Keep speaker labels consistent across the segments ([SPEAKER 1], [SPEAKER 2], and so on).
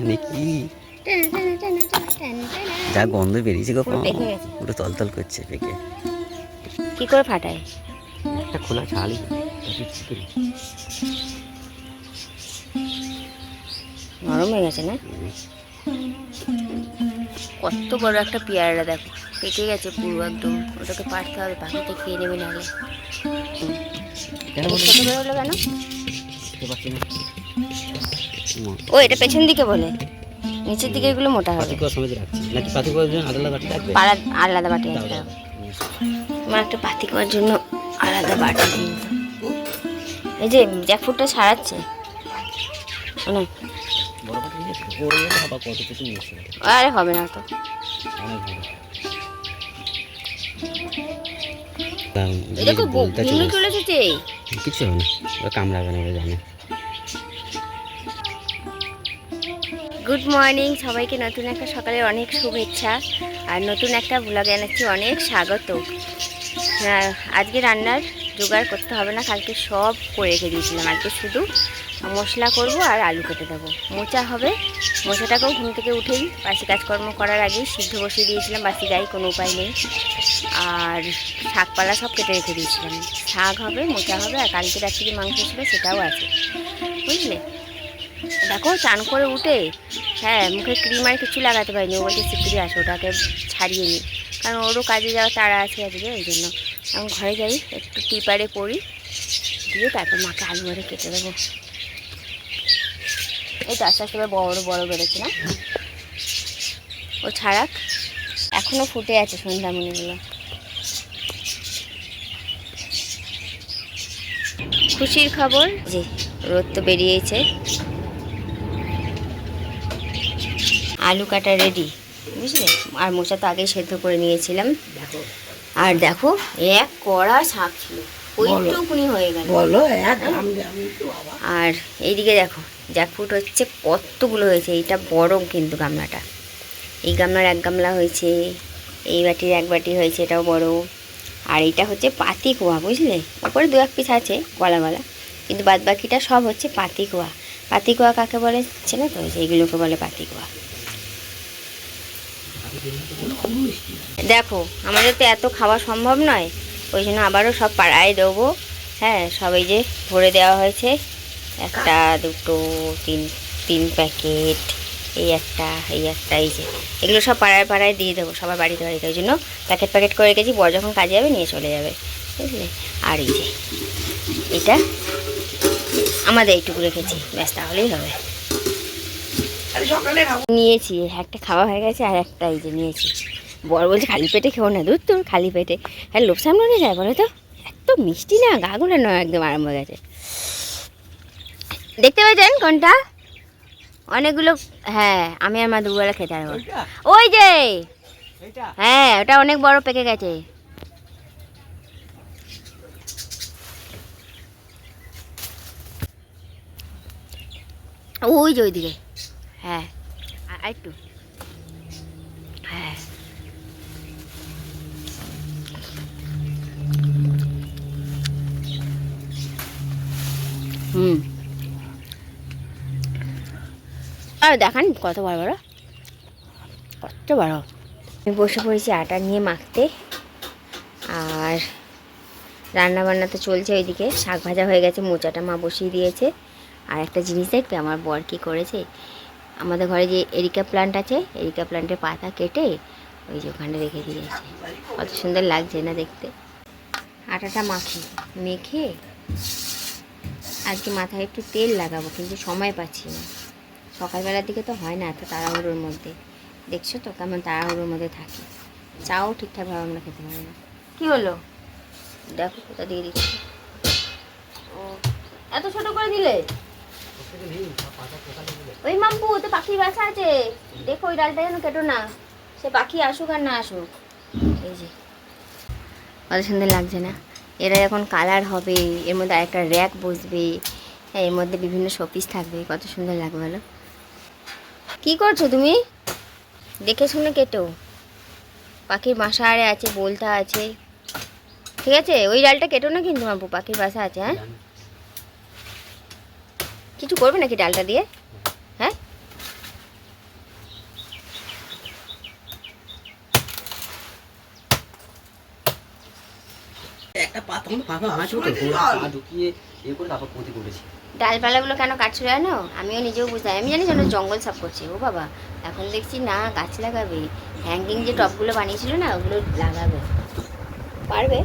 [SPEAKER 1] নাকি যা গন্ধ বেরিয়েছে গো, পুরো তলতল করছে পেকে।
[SPEAKER 2] কি করে ফাটায়?
[SPEAKER 1] একটা খোলা ছাড়ি
[SPEAKER 2] নরম হয়ে গেছে না? কত বড় একটা পেয়ারা দেখো, পেকে গেছে পুরো একদম। ওটাকে পাড়তে হবে, পাখিতে খেয়ে নেবে নাহলে। ছোট বেরোলো কেন? ও এটা পেছন দিকে বলে, নিচের দিকে এগুলো মোটা হবে। আলাদা বাটি আছে, তোমার একটা পাতি করার জন্য আলাদা বাটি। এই যে জ্যাকফ্রুটটা ছাড়াচ্ছে অনেক। আরে হবে না তো, দেখো ভিমরু চলে এসেছে।
[SPEAKER 1] কিছু হবে না, কামড়াবে না, জানে।
[SPEAKER 2] গুড মর্নিং সবাইকে, নতুন একটা সকালের অনেক শুভেচ্ছা আর নতুন একটা ব্লগে জানাচ্ছি অনেক স্বাগত। আজকে রান্নার জোগাড় করতে হবে না, কালকে সব করে রেখে দিয়েছিলাম। আজকে শুধু মশলা করব আর আলু কেটে দেবো। মোচা হবে, মোচাটাকেও ঘুম থেকে উঠেই বাসি কাজকর্ম করার আগেই সিদ্ধ বসিয়ে দিয়েছিলাম, বাসি যাই কোনো উপায় নেই। আর শাকপালা সব কেটে রেখে দিয়েছিলাম। শাক হবে, মোচা হবে, আর কালকে রাত্রি মাংস ছিল সেটাও আছে, বুঝলে। দেখো চান করে উঠে, হ্যাঁ, মুখে ক্রিম আর কিছু লাগাতে পারিনি। ও বলছে শিগগিরি আসো, ওটাকে ছাড়িয়ে নিই, কারণ ওরও কাজে যাওয়া তাড়া আছে আজকে, ওই জন্য। এখন ঘরে যাই, একটু টিপারে পড়ি, দিয়ে তারপর মাকে আলু ভরে কেটে দেবো। এই তো আস্তে আস্তে বড় বড় বেরোচ্ছে না, ও ছাড়াক। এখনও ফুটে আছে সন্ধ্যামণিগুলো। খুশির খবর যে রোদ তো বেরিয়েছে, আলু কাটা রেডি, বুঝলে। আর মোচা তো আগেই সেদ্ধ করে নিয়েছিলাম। আর দেখো এক কড়া শাক ছিল, ওইটুকুনি হয়ে গেল। আর এইদিকে দেখো জ্যাকফ্রুট হচ্ছে কতগুলো হয়েছে। এইটা বড় কিন্তু গামলাটা, এই গামলার এক গামলা হয়েছে, এই বাটির এক বাটি হয়েছে, এটাও বড়। আর এইটা হচ্ছে পাতি কোয়া, বুঝলে। ওপরে দু এক পিস আছে গলা গলা, কিন্তু বাদ বাকিটা সব হচ্ছে পাতি কোয়া। পাতি কোয়া কাকে বলে চেনো তো? এইগুলোকে বলে পাতি কোয়া। দেখো আমাদের তো এত খাওয়া সম্ভব নয়, ওই জন্য আবারও সব পাড়ায় দেবো। হ্যাঁ, সবাই যে ভরে দেওয়া হয়েছে, একটা দুটো তিন প্যাকেট, এই একটা এই একটা, এই যে এগুলো সব পাড়ায় পাড়ায় দিয়ে দেবো সবার বাড়িতে বাড়িতে। ওই জন্য প্যাকেট প্যাকেট করে রেখেছি, বড় যখন কাজে যাবে নিয়ে চলে যাবে, বুঝলে। আর এই যে এটা আমাদের এইটুকু রেখেছি, ব্যাস, তাহলেই হবে। নিয়েছি একটা, খাওয়া হয়ে গেছে, আর একটা এই যে নিয়েছি। বড় বলছে খালি পেটে খেও না, দুধ তোর খালি পেটে। হ্যাঁ, লোভ সামলানো যায় বলো তো? এত মিষ্টি না, গা গুলো নয় একদম আরম্ভ হয়ে গেছে। দেখতে পাচ্ছেন কোনটা? অনেকগুলো। হ্যাঁ, আমি আর মা দুবেলা খেতে পারবো। ওই যে, হ্যাঁ, ওটা অনেক বড় পেকে গেছে। ওই যে ওইদিকে, হ্যাঁ, আর একটু, হ্যাঁ। আর দেখান কত বড় বড়, কত বড়। আমি বসে পড়েছি আটা নিয়ে মাখতে, আর রান্না বান্না তো চলছে। ওইদিকে শাক ভাজা হয়ে গেছে, মোচাটা মা বসিয়ে দিয়েছে। আর একটা জিনিস দেখবে আমার বর কী করেছে, আমাদের ঘরে যে এরিকা প্লান্ট আছে, এরিকা প্লান্টের পাতা কেটে ওই যে ওখানে রেখে দিয়েছে। কত সুন্দর লাগছে না দেখতে। আটাটা মেখে আজকে মাথায় একটু তেল লাগাবো, কিন্তু সময় পাচ্ছি না। সকালবেলার দিকে তো হয় না এত তাড়াহুড়োর মধ্যে, দেখছো তো কেমন তাড়াহুড়োর মধ্যে থাকি। চাও ঠিকঠাকভাবে আমরা খেতে পারি না। কী হলো দেখো, কোথা দিয়ে দিচ্ছি। ও এত ছোট করে দিলে? ওই মাম্পু তো পাখির বাসা আছে, দেখো ওই ডালটা যেন কেটো না, সে পাখি আসুক আর না আসুক। এই যে কত সুন্দর লাগছে না? এরা যখন কালার হবে, এর মধ্যে আরেকটা র্যাক বসবে, হ্যাঁ, এর মধ্যে বিভিন্ন শোপিস থাকবে, কত সুন্দর লাগবে বলো। কী করছো তুমি? দেখে শুনে কেটো, পাখির বাসা আরে আছে, বলতা আছে, ঠিক আছে? ওই ডালটা কেটো না কিন্তু মাম্পু, পাখির বাসা আছে। হ্যাঁ, কিছু করবে নাকি ডালটা দিয়ে? হ্যাঁ, ডালপালাগুলো কেন কাটছো জানো? আমিও নিজেও বুঝতে পারি। আমি জানি যেন জঙ্গল সাফ করছে। ও বাবা, এখন দেখছি না গাছ লাগাবে, হ্যাঙ্গিং যে টপগুলো বানিয়েছিল না ওগুলো লাগাবে। পারবে?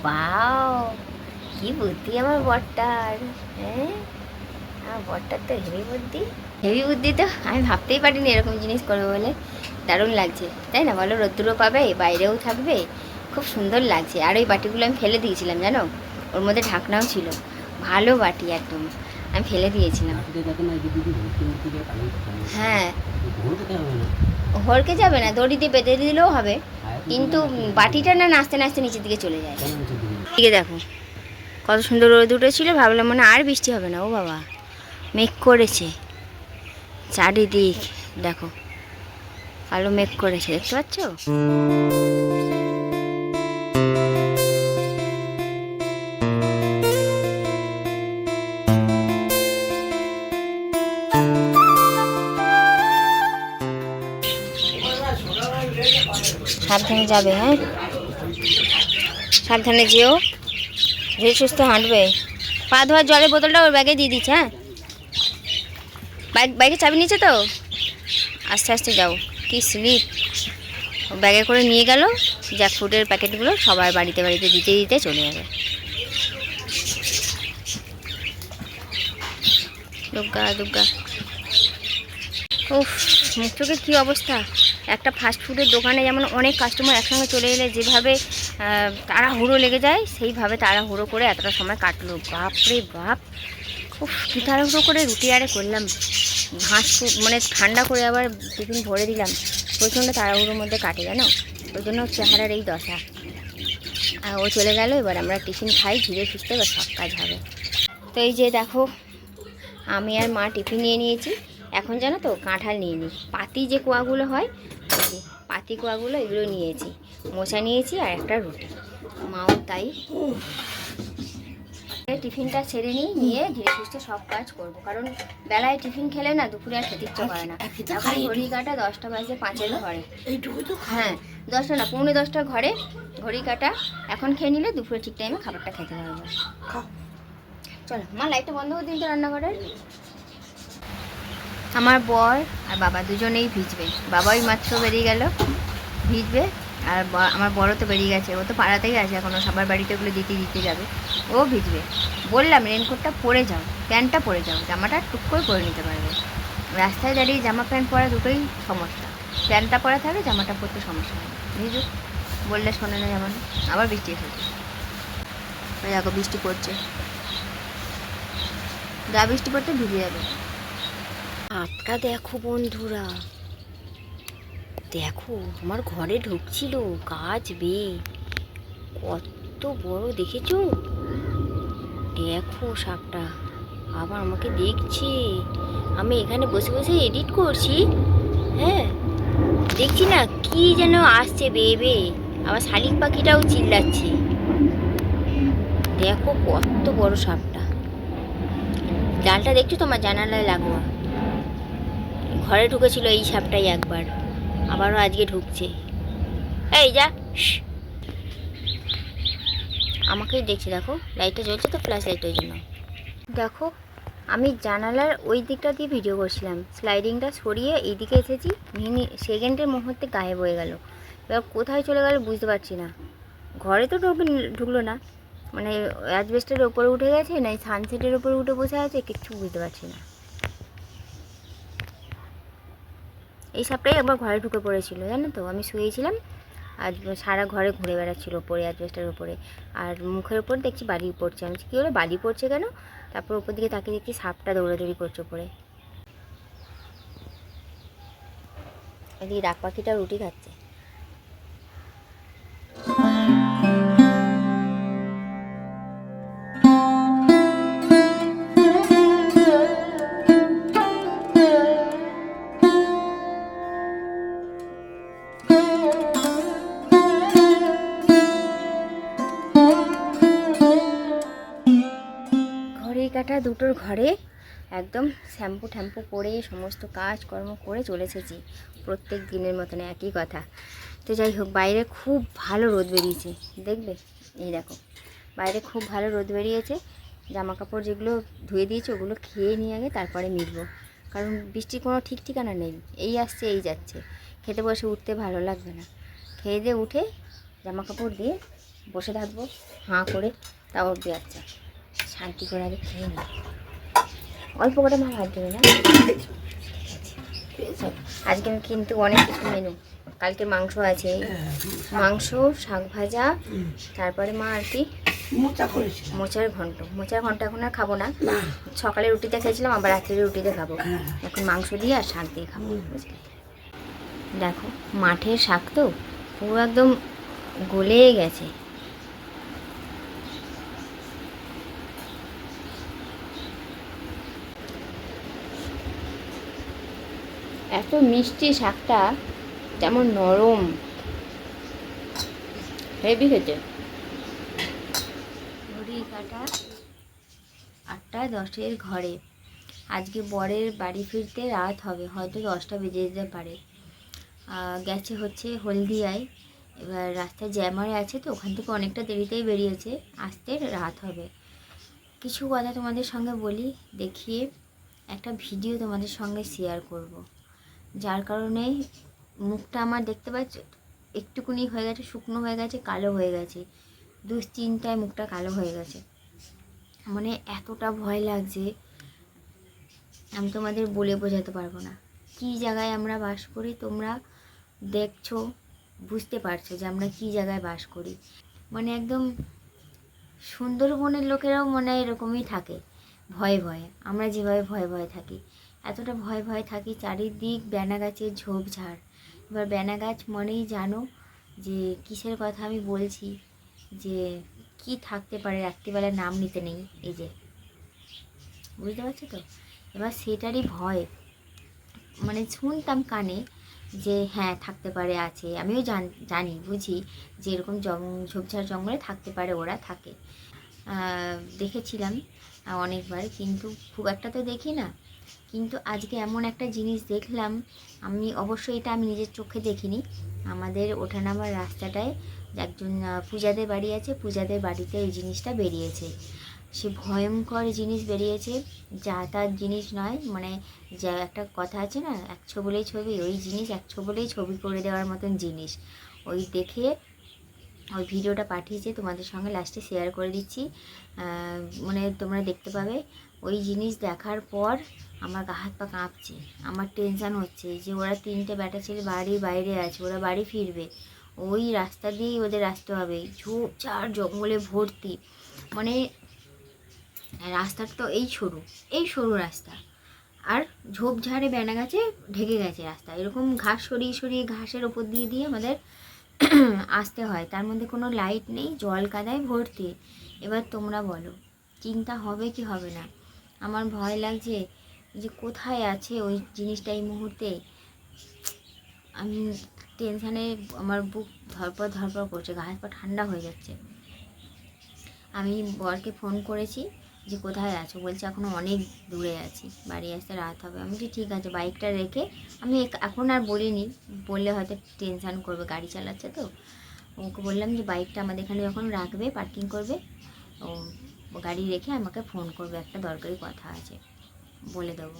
[SPEAKER 2] বাও, কি বুদ্ধি আমার বরটার! হ্যাঁ, আমার বরটার তো হেভি বুদ্ধি। হেভি বুদ্ধি তো আমি ভাবতেই পারিনি এরকম জিনিস করবে বলে। দারুণ লাগছে তাই না বলো? রোদ্দুরও পাবে, বাইরেও থাকবে, খুব সুন্দর লাগছে। আর ওই বাটিগুলো আমি ফেলে দিয়েছিলাম জানো, ওর মধ্যে ঢাকনাও ছিল। ভালো বাটি একদম, আমি ফেলে দিয়েছিলাম। হ্যাঁ, হড়কে যাবে না, দড়ি দিয়ে বেঁধে দিলেও হবে, কিন্তু বাটিটা না নাচতে নাচতে নিচের দিকে চলে যায়। দিকে দেখো কত সুন্দর রোদ উঠেছিল, ভাবলাম মনে আর বৃষ্টি হবে না। ও বাবা, মেঘ করেছে চারিদিক, দেখো কালো মেঘ করেছে, দেখতে পাচ্ছ? সাবধানে যাবে, হ্যাঁ সাবধানে যেও, ধীরে সুস্থ হাঁটবে। পা ধোয়ার জলের বোতলটা ওর ব্যাগে দিয়ে দিচ্ছে। হ্যাঁ, বাইকে চাবি নিচে তো, আস্তে আস্তে যাও। কি স্লিপ! ব্যাগে করে নিয়ে গেল, জ্যাকফ্রুটের প্যাকেটগুলো সবার বাড়িতে বাড়িতে দিতে দিতে চলে যাবে। দুর্গা দুর্গা, উফ, মুখ চোখের কী অবস্থা! একটা ফাস্টফুডের দোকানে যেমন অনেক কাস্টমার একসঙ্গে চলে এলে যেভাবে তাড়াহুড়ো লেগে যায়, সেইভাবে তাড়াহুড়ো করে এতটা সময় কাটলো। বাপরে বাপ, উফ, কী তাড়াহুড়ো করে রুটি আরে করলাম, ঘাস মানে ঠান্ডা করে আবার টিফিন ভরে দিলাম। প্রচণ্ড তাড়াহুড়োর মধ্যে কাটে জানো, ওই জন্য চেহারার এই দশা। আর ও চলে গেল, এবার আমরা টিফিন খাই ধীরে সুস্থে, এবার সব কাজ হবে। তো এই যে দেখো, আমি আর মা টিফিন নিয়ে নিয়েছি। এখন জানো তো কাঁঠাল নিয়ে নিই, পাতি যে কোয়াগুলো হয়, পাতি কোয়াগুলো এগুলো নিয়েছি, মোচা নিয়েছি আর একটা রুটি, মাও তাই। টিফিনটা ছেড়ে নিই, নিয়ে ধীরে সুস্থে সব কাজ করব, কারণ বেলায় টিফিন খেলে না দুপুরে আর খেতে ইচ্ছা করে না। এখন ঘড়ি কাটা 10টা বাজে 5-এর ঘরে, হ্যাঁ 10টা না 9:45 ঘরে ঘড়ি কাটা। এখন খেয়ে নিলে দুপুরে ঠিক টাইমে খাবারটা খেতে পারবো। চলো মা, লাইটটা বন্ধ করে দিন তো রান্নাঘরের। আমার বর আর বাবা দুজনেই ভিজবে। বাবাই মাত্র বেরিয়ে গেল, ভিজবে। আর আমার বড়ও তো বেরিয়ে গেছে, ও তো পাড়াতেই আছে এখনও, সবার বাড়িতে ওগুলো দিতে দিতে যাবে, ও ভিজবে। বললাম রেনকোটটা পরে যাও, প্যান্টটা পরে যাও, জামাটা টুক করে পরে নিতে পারবে। রাস্তায় দাঁড়িয়ে জামা প্যান্ট পরা দুটোই সমস্যা, প্যান্টটা পরা থাকলে জামাটা পরতে সমস্যা হয়। ভিজুক বললে শোনে না, যেমন আবার বৃষ্টি এসেছে, দেখো বৃষ্টি পড়ছে, যা বৃষ্টি পড়তে ভিজে যাবে। আটকা দেখো বন্ধুরা, দেখো আমার ঘরে ঢুকছিল গাছ বেয়ে, কত বড় দেখেছো? দেখো সাপটা আবার আমাকে দেখছে, আমি এখানে বসে বসে এডিট করছি, হ্যাঁ দেখছি না কি যেন আসছে বেয়ে বেয়ে, আবার শালিক পাখিটাও চিল্লাচ্ছে। দেখো কত বড় সাপটা, ডালটা দেখছো তোমার জানালায় লাগোয়া, ঘরে ঢুকেছিল এই সাপটাই একবার, আবারও আজকে ঢুকছে। এই যা, আমাকেই দেখছি, দেখো লাইটটা জ্বলছে তো, ফ্ল্যাশ লাইট, ওই জন্য। দেখো আমি জানালার ওই দিকটা দিয়ে ভিডিও করছিলাম, স্লাইডিংটা সরিয়ে এই দিকে এসেছি, সেকেন্ডের মুহূর্তে গায়েব হয়ে গেল। এবার কোথায় চলে গেল বুঝতে পারছি না, ঘরে তো ঢুকলো না, মানে অ্যাজবেস্টের ওপরে উঠে গেছে, না সানসেটের ওপরে উঠে বসে আছে, কিচ্ছু বুঝতে পারছি না। এই সাপটাই একবার ঘরে ঢুকে পড়েছিল জানো তো, আমি শুয়েছিলাম আর সারা ঘরে ঘুরে বেড়াচ্ছিলো ওপরে, অ্যাডজাস্টারের ওপরে, আর মুখের ওপর দেখছি বালি পড়ছে। আমি কী হলো বালি পড়ছে কেন, তারপর ওপর দিকে তাকিয়ে দেখছি সাপটা দৌড়াদৌড়ি করছে ওপরে। এদিকে ডাক পাখিটা রুটি খাচ্ছে। ঘড়ি কাটা দুটোর ঘরে একদম শ্যাম্পু ট্যাম্পু করে সমস্ত কাজকর্ম করে চলে এসেছি, প্রত্যেক দিনের মতন একই কথা। তো যাই হোক, বাইরে খুব ভালো রোদ বেরিয়েছে, দেখবে এই দেখো বাইরে খুব ভালো রোদ বেরিয়েছে। জামা কাপড় যেগুলো ধুয়ে দিয়েছে ওগুলো খেয়ে নিয়ে আগে তারপরে মিলবো, কারণ বৃষ্টির কোনো ঠিক ঠিকানা নেই, এই আসছে এই যাচ্ছে। খেতে বসে উঠতে ভালো লাগবে না, খেয়ে দিয়ে উঠে জামা কাপড় দিয়ে বসে থাকবো হাঁ করে, তাও অব্দি আচ্ছা শান্তি করে আগে খেয়ে নিই। অল্প করে মা ভাত দেবে না। আজকে কিন্তু অনেক কিছু মেনু, কালকে মাংস আছে, মাংস, শাক ভাজা, তারপরে মা আর কি মোচার ঘন্ট। মোচার ঘন্ট এখন আর খাবো না, সকালে রুটিতে খেয়েছিলাম, আবার রাত্রে রুটিতে খাবো। এখন মাংস দিয়ে আর শাক দিয়ে খাবো, বুঝলি। দেখো মাঠের শাক তো পুরো একদম গলে গেছে। এত মিষ্টি শাকটা, যেমন নরম, হেভি খেতে। ঘড়ি কাটা 8:10 ঘরে। আজকে বরের বাড়ি ফিরতে রাত হবে, হয়তো 10টা বেজে যেতে পারে। গেছে হচ্ছে হলদিয়ায়, এবার রাস্তায় জ্যামারে আছে তো ওখান থেকে অনেকটা দেরিতেই বেরিয়েছে, আসতে রাত হবে। কিছু কথা তোমাদের সঙ্গে বলি, দেখিয়ে একটা ভিডিও তোমাদের সঙ্গে শেয়ার করব, যার কারণে মুখটা আমার দেখতে পাচ্ছ একটুকুনি হয়ে গেছে, শুকনো হয়ে গেছে, কালো হয়ে গেছে, দুশ্চিন্তায় মুখটা কালো হয়ে গেছে। মানে এতটা ভয় লাগছে আমি তোমাদের বলে বোঝাতে পারবো না। কী জায়গায় আমরা বাস করি তোমরা দেখছো, বুঝতে পারছো যে আমরা কী জায়গায় বাস করি। মানে একদম সুন্দরবনের লোকেরাও মনে হয় এরকমই থাকে, ভয়ে ভয়ে। আমরা যেভাবে ভয়ে ভয়ে থাকি, এতটা ভয়ে ভয়ে থাকি। চারিদিক বেনা গাছের ঝোপঝাড়। এবার বেনা গাছ মনেই জানো যে কিসের কথা আমি বলছি, যে কি থাকতে পারে রাত্রিবেলা নাম নিতে নেই, এই যে বুঝতে পারছো তো। এবার সেটারই ভয়, মানে শুনতাম কানে যে হ্যাঁ থাকতে পারে, আছে, আমিও জানি বুঝি যে এরকম ঝোপঝাড় জঙ্গলে থাকতে পারে, ওরা থাকে। দেখেছিলাম অনেকবার, কিন্তু খুব একটা তো দেখি না। কিন্তু আজকে এমন একটা জিনিস দেখলাম, আমি অবশ্যই এটা আমি নিজের চোখে দেখিনি। আমাদের ওঠানামার রাস্তাটায় একজন পূজাদের বাড়ি আছে, পূজাদের বাড়িতে এই জিনিসটা বেরিয়েছে। সে ভয়ঙ্কর জিনিস বেরিয়েছে, যা তার জিনিস নয়। মানে যা একটা কথা আছে না, একশো বলেই ছবি, ওই জিনিস একশো বলেই ছবি করে দেওয়ার মতন জিনিস। ওই দেখে ওই ভিডিওটা পাঠিয়েছে, তোমাদের সঙ্গে লাস্টে শেয়ার করে দিচ্ছি, মানে তোমরা দেখতে পাবে। ওই জিনিস দেখার পর আমার গা হাত পা কাঁপছে, আমার টেনশান হচ্ছে যে ওরা 3টে ব্যাটা ছেলে বাড়ির বাইরে আছে, ওরা বাড়ি ফিরবে, ওই রাস্তা দিয়েই ওদের আসতে হবে, ঝোপঝাড় জঙ্গলে ভর্তি। মানে রাস্তাটা তো এই সরু রাস্তা, আর ঝোপঝাড়ে বেনা গাছে ঢেকে গেছে রাস্তা, এরকম ঘাস সরিয়ে সরিয়ে ঘাসের ওপর দিয়ে দিয়ে আমাদের আসতে হয়, তার মধ্যে কোনো লাইট নেই, জল কাদায় ভর্তি। এবার তোমরা বলো চিন্তা হবে কি হবে না? আমার ভয় লাগছে যে কোথায় আছে ওই জিনিসটা এই মুহূর্তে। আমি টেনশানে আমার বুক ধরপড় ধরপড় করছে, গা হাত পা ঠান্ডা হয়ে যাচ্ছে। আমি বরকে ফোন করেছি যে কোথায় আছো, বলছে এখনও অনেক দূরে আছি, বাড়ি আসতে রাত হবে। আমি বলছি ঠিক আছে, বাইকটা রেখে, আমি এখন আর বলিনি, বললে হয়তো টেনশান করবে, গাড়ি চালাচ্ছে তো। ওকে বললাম যে বাইকটা আমাদের এখানে যখন রাখবে, পার্কিং করবে, ও গাড়ি রেখে আমাকে ফোন করবে, একটা দরকারি কথা আছে, বলে দেবো।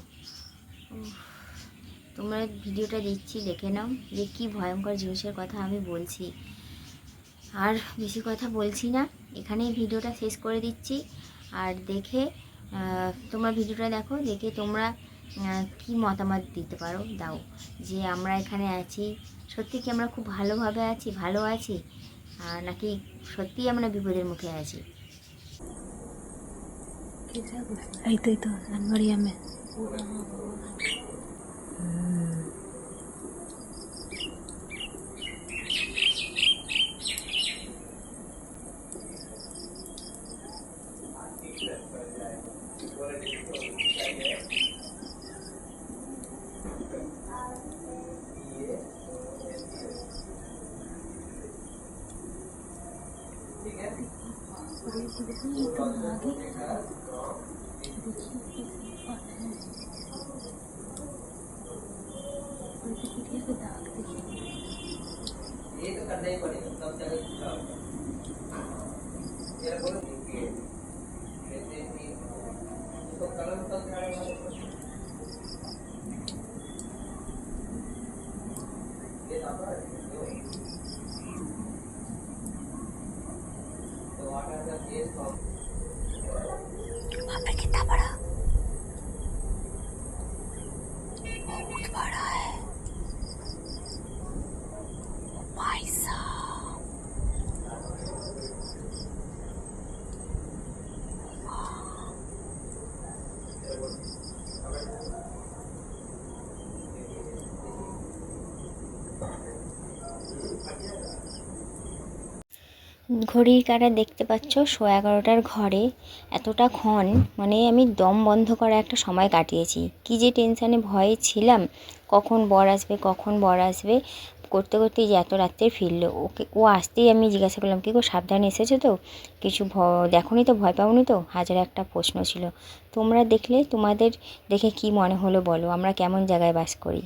[SPEAKER 2] তোমরা ভিডিওটা দিচ্ছি, দেখে নাও যে কী ভয়ঙ্কর জিনিসের কথা আমি বলছি। আর বেশি কথা বলছি না, এখানেই ভিডিওটা শেষ করে দিচ্ছি। আর দেখে তোমরা ভিডিওটা দেখো, দেখে তোমরা কি মতামত দিতে পারো দাও, যে আমরা এখানে আছি, সত্যি কি আমরা খুব ভালোভাবে আছি, ভালো আছি, নাকি সত্যিই আমরা বিপদের মুখে আছি।
[SPEAKER 3] এই তো জানুয়ারি
[SPEAKER 2] कितना बड़ा, बहुत बड़ा है भाई साहब। ঘড়ির কাঁটা দেখতে পাচ্ছ 11:30 ঘরে। এতটাক্ষণ মানে আমি দম বন্ধ করা একটা সময় কাটিয়েছি। কি যে টেনশানে ভয়ে ছিলাম, কখন বর আসবে কখন বর আসবে করতে করতে যে এত রাত্রে ফিরলো। ও আসতেই আমি জিজ্ঞাসা করলাম, কী গো সাবধানে এসেছো তো, কিছু দেখোনি তো, ভয় পাওনি তো? হাজার একটা প্রশ্ন ছিল। তোমরা দেখলে, তোমাদের দেখে কি মনে হলো বলো, আমরা কেমন জায়গায় বাস করি।